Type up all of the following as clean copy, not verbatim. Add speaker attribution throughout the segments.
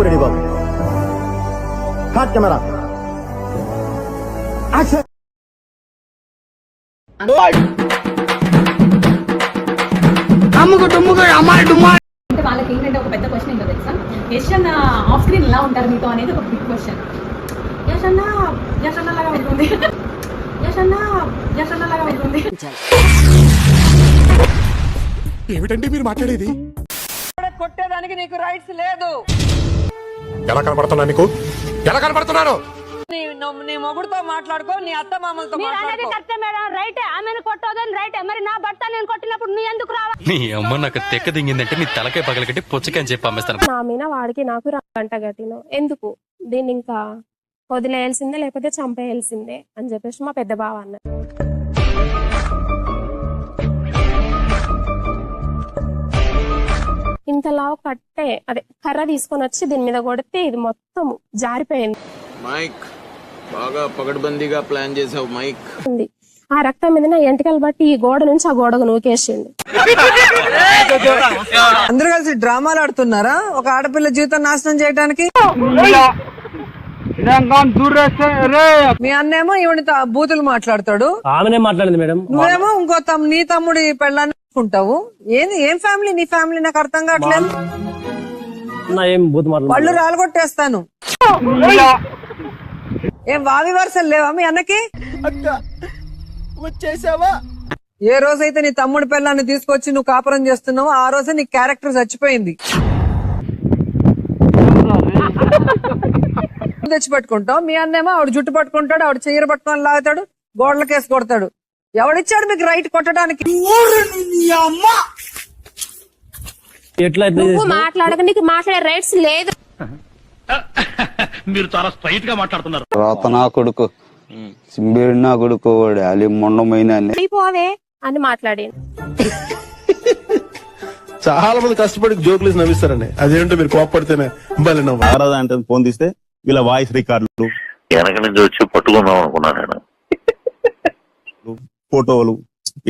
Speaker 1: Ready బాబు, hot camera action.
Speaker 2: అంటే వాళ్ళకి ఏంటంటే ఒక పెద్ద క్వశ్చన్ ఏంటో తెలుసా, యశ్ అన్న ఆఫ్ స్క్రీన్ ఎలా ఉంటారు మీతో అనేది ఒక బిగ్ క్వశ్చన్. యశ్ అన్న లాగా ఉంటుంది, యశ్ అన్న లాగా ఉంటుంది.
Speaker 3: ఏమిటండి మీరు మాట్లాడేది?
Speaker 4: కొట్టేదానికి నీకు రైట్స్ లేదు.
Speaker 3: ఎలా కనపడుతున్నా నీకు? ఎలా కనపడుతున్నాను?
Speaker 4: నీ మొగుడుతో మాట్లాడుకో, నీ అత్త మామలతో మాట్లాడుకో.
Speaker 5: రైట్, ఆమెను కొట్టోదని రైట్. మరి నా భర్త నేను కొట్టినప్పుడు నీ ఎందుకు రావా?
Speaker 6: నీ అమ్మ నాకు తెక్క దింగిందంటే నీ తలకాయ పగలగట్టి పుచ్చకని చెప్పి అమ్మేస్తాను.
Speaker 5: నా మీద వాడికి నాకు గంట గట్టిన ఎందుకు దీన్ని ఇంకా వదిలేయాల్సిందే లేకపోతే చంపేయాల్సిందే అని చెప్పేసి మా పెద్ద బావ అన్న. ఇంతలా కట్టే అదే కర్ర తీసుకొని వచ్చి దీని మీద కొడితే ఇది మొత్తం జారిపోయింది.
Speaker 7: మైక్ బాగా పగడ్బందీగా ప్లాన్ చేసావు మైక్.
Speaker 5: ఆ రక్తం మీద నా ఎంటికలు బట్టి ఈ గోడ నుంచి ఆ గోడకు నూకేసిండు.
Speaker 4: అందరూ కలిసి డ్రామాలు ఆడుతున్నారా ఒక ఆడపిల్ల జీవితం నాశనం చేయడానికి? మీ అన్నేమో ఈవిడ బూతులు మాట్లాడతాడు,
Speaker 8: ఆమెనే మాట్లాడింది మేడం.
Speaker 4: నువ్వేమో ఇంకో నీ తమ్ముడి పెళ్ళాన్ని ఉంటావు. ఏం ఫ్యామిలీ నీ ఫ్యామిలీ? నాకు అర్థం కావట్లేదు. పళ్ళు రాలగొట్టేస్తాను. ఏం వావి వరుసలు లేవా మీ అన్నకి?
Speaker 1: వచ్చేసావా?
Speaker 4: ఏ రోజైతే నీ తమ్ముడి పిల్లాన్ని తీసుకొచ్చి నువ్వు కాపురం చేస్తున్నావు ఆ రోజే నీ క్యారెక్టర్ చచ్చిపోయింది. తెచ్చి పట్టుకుంటావు, మీ అన్నేమో ఆవిడ జుట్టు పట్టుకుంటాడు, ఆవిడ చెయ్యర పట్టుకొని లాగుతాడు, గోడలకేసి కొడతాడు. ఎవడిచ్చాడు మీకు రైట్ కొట్టడానికి?
Speaker 5: నువ్వు మాట్లాడక నీకు మాట్లాడే రైట్స్ లేదు.
Speaker 8: మీరు చాలా స్ట్రైట్ గా మాట్లాడుతున్నారు.
Speaker 9: నా కొడుకు సింబేడు నా కొడుకు అలి మొండమైన
Speaker 5: పోవే అని మాట్లాడి
Speaker 3: చాలా మంది కష్టపడి జోకులు నవ్విస్తారండి. అదేంటో మీరు కోపడితేనే
Speaker 9: అంటే ఫోన్ తీస్తే వీళ్ళ వాయిస్ రికార్డులు
Speaker 10: వెనక నుంచి వచ్చి పట్టుకుందాం అనుకున్నా నేను.
Speaker 9: ఫోటోలు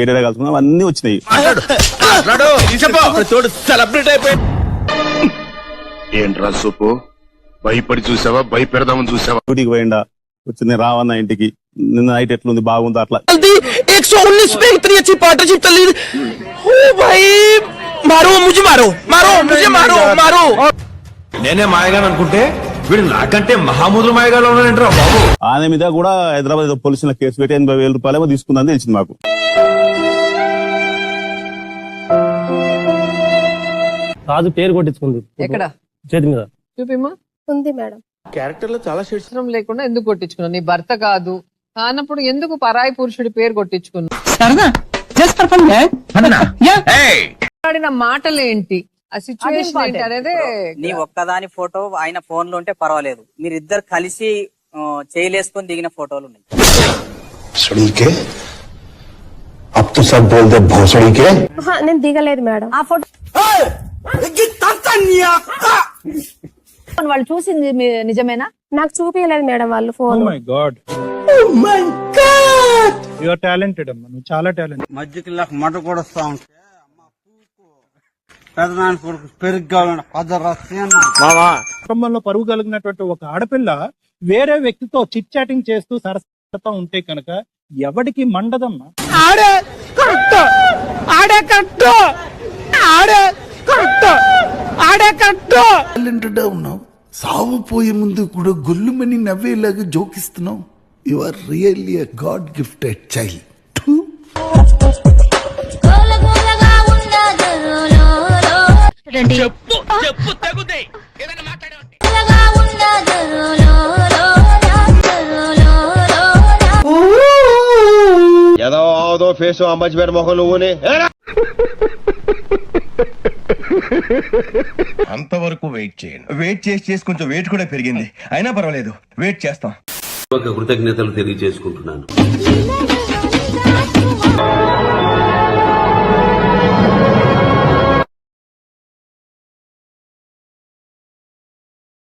Speaker 9: ఏదైనా కలుసుకున్నాం అన్ని వచ్చినాయి.
Speaker 10: ఏంట్రా సూపు భయపడి చూసావా, భయపెడదామని చూసావా?
Speaker 9: డ్యూటీకి పోయిండా వచ్చింది రావన్న ఇంటికి, నిన్న నైట్ ఎట్లుంది బాగుంది అట్లా.
Speaker 3: నేనే మాయగాను అనుకుంటే వీడు నాకంటే మహాముద్ర మాయగాలో ఉన్నాడంటారా బాబు.
Speaker 9: ఆయన మీద కూడా హైదరాబాద్ పోలీసుల కేసు పెట్టి 80,000 రూపాయలేమో తీసుకుందని తెలిసింది మాకు.
Speaker 8: రాజు పేరు కొట్టించుకుంది
Speaker 4: ఎక్కడ?
Speaker 8: చేతి మీద.
Speaker 4: చూపిమ్మా.
Speaker 5: ఉంది మేడం.
Speaker 3: క్యారెక్టర్ లో చాలా షేడ్స్
Speaker 4: లేకుండా ఎందుకు కొట్టించుకున్నావు? నీ భర్త కాదు కానప్పుడు ఎందుకు పరాయి పురుషుడి పేరు కొట్టించుకున్నావు? మాట్లాడిన మాటలేంటి, ఆ సిచ్యువేషన్ ఏంటి అనేది.
Speaker 11: నీ ఒక్కదాని ఫోటో ఆయన ఫోన్ లో ఉంటే పర్వాలేదు, మీరిద్దరు కలిసి చేయలేసుకొని దిగిన ఫోటోలు ఉన్నాయి.
Speaker 5: నేను దిగలేదు మేడం ఆ ఫోటో.
Speaker 4: వాళ్ళు చూసింది నిజమేనా?
Speaker 5: నాకు చూపించలేదు మేడం వాళ్ళు ఫోన్.
Speaker 8: చాలా టాలెంట్.
Speaker 9: మధ్యకి మట కూడా వస్తా ఉంటే పెద్దనాన్న కొడుకు పెరుగ్గా
Speaker 8: కుటుంబంలో పరువు కలిగినటువంటి ఒక ఆడపిల్ల వేరే వ్యక్తితో చిట్ చాటింగ్ చేస్తూ సరసతా ఉంటే కనుక ఎవడికి మండదమ్మా.
Speaker 3: ఉన్నావు, సావు పోయే ముందు కూడా గొల్లుమని నవ్వేలాగా జోకిస్తున్నావు. You are really a god gifted child.
Speaker 9: ఏదో ఫేస్ అమ్మచ్చిపేట మొహం నువ్వునే.
Speaker 10: అంతవరకు వెయిట్ చేయండి. వెయిట్ చేసి కొంచెం వెయిట్ కూడా పెరిగింది, అయినా పర్వాలేదు వెయిట్ చేస్తాం.
Speaker 6: కృతజ్ఞతలు తెలియజేసుకుంటున్నాను.